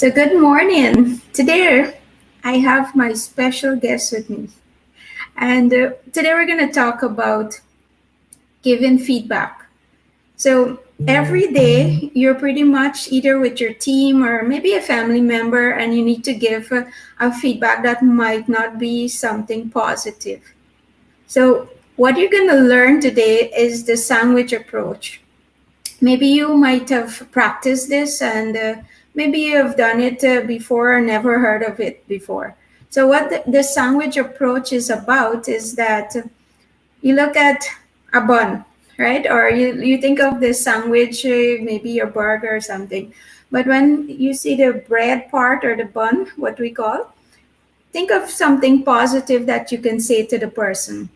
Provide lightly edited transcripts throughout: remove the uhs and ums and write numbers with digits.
So, good morning. Today, I have my special guest with me. And today, we're going to talk about giving feedback. So, every day, you're pretty much either with your team or maybe a family member, and you need to give a feedback that might not be something positive. So, what you're going to learn today is the sandwich approach. Maybe you might have practiced this and maybe you have done it before or never heard of it before. So, what the sandwich approach is about is that you look at a bun, right? Or you think of the sandwich, maybe your burger or something. But when you see the bread part or the bun, what we call, think of something positive that you can say to the person.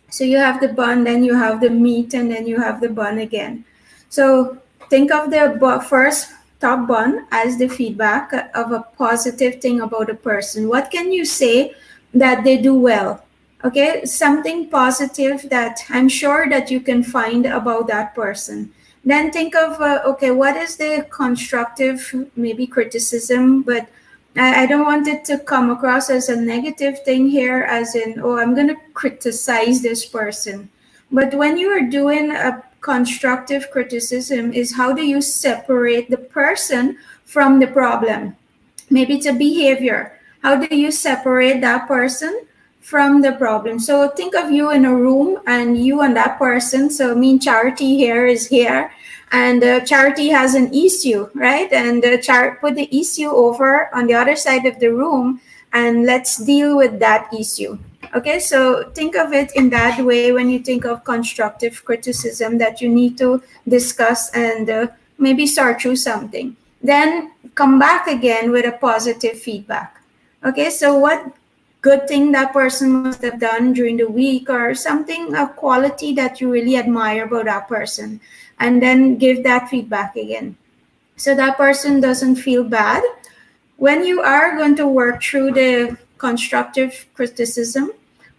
So you have the bun, then you have the meat, and then you have the bun again. So think of the first top bun as the feedback of a positive thing about a person. What can you say that they do well? Okay, something positive that I'm sure that you can find about that person. Then think of, okay, what is the constructive, maybe criticism, but I don't want it to come across as a negative thing here, as in, oh, I'm going to criticize this person. But when you are doing a constructive criticism, is how do you separate the person from the problem? Maybe it's a behavior. How do you separate that person from the problem? So think of you in a room and you and that person. So me and Charity here is here, and Charity has an issue, right? And put the issue over on the other side of the room, and let's deal with that issue. Okay, so think of it in that way when you think of constructive criticism that you need to discuss and maybe sort through something. Then come back again with a positive feedback. Okay, so what good thing that person must have done during the week, or something, a quality that you really admire about that person, and then give that feedback again. So that person doesn't feel bad. When you are going to work through the constructive criticism,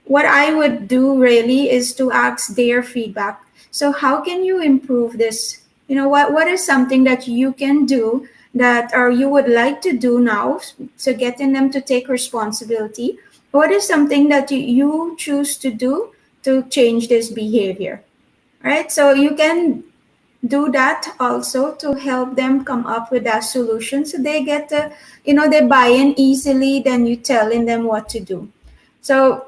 what I would do really is to ask their feedback. So how can you improve this? What is something that you can do that, or you would like to do now, so getting them to take responsibility? What is something that you choose to do to change this behavior? Right? So you can do that also to help them come up with that solution, so they get they buy in easily, then you telling them what to do. So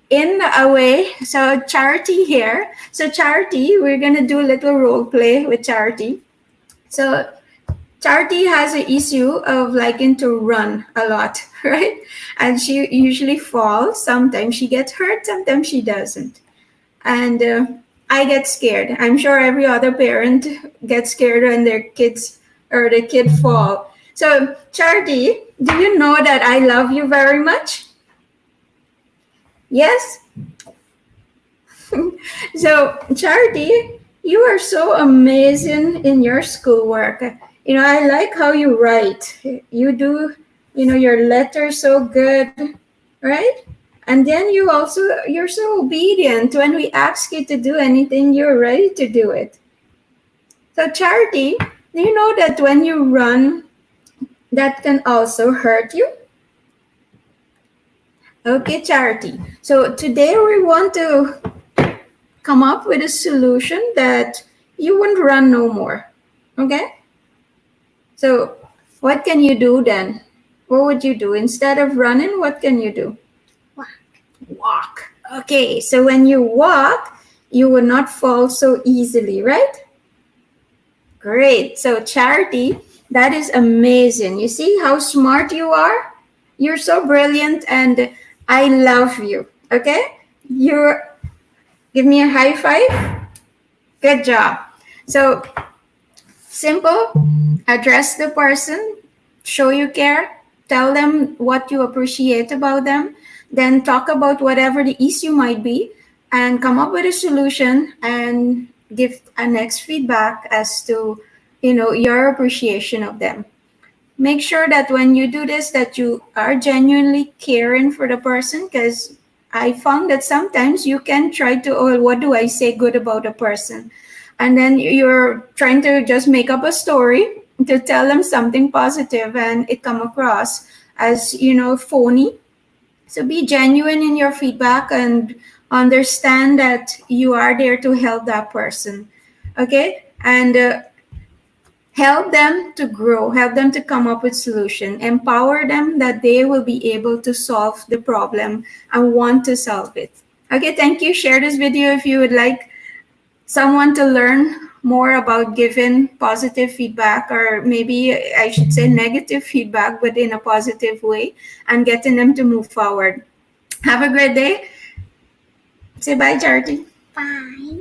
in a way, so Charity here. So Charity, we're gonna do a little role play with Charity. So Charity has an issue of liking to run a lot, right? And she usually falls. Sometimes she gets hurt, sometimes she doesn't. And I get scared. I'm sure every other parent gets scared when their kids or the kid fall. So Charity, do you know that I love you very much? Yes? So Charity, you are so amazing in your schoolwork. I like how you write. You do, your letters so good, right? And then you're so obedient. When we ask you to do anything, you're ready to do it. So Charity, do you know that when you run, that can also hurt you? Okay, Charity. So today we want to come up with a solution that you won't run no more. Okay? So what can you do then? What would you do? Instead of running, what can you do? Walk. Okay, so when you walk, you will not fall so easily, right? Great. So Charity, that is amazing. You see how smart you are? You're so brilliant, and I love you. Okay? Give me a high five. Good job. So simple, address the person, show you care, tell them what you appreciate about them, then talk about whatever the issue might be, and come up with a solution and give a next feedback as to your appreciation of them. Make sure that when you do this, that you are genuinely caring for the person, because I found that sometimes you can try to, oh, what do I say good about a person? And then you're trying to just make up a story to tell them something positive and it come across as, phony. So be genuine in your feedback and understand that you are there to help that person. Okay? And help them to grow, help them to come up with solution, empower them that they will be able to solve the problem and want to solve it. Okay, thank you. Share this video if you would like someone to learn more about giving positive feedback, or maybe I should say negative feedback, but in a positive way, and getting them to move forward. Have a great day. Say bye, Charity. Bye.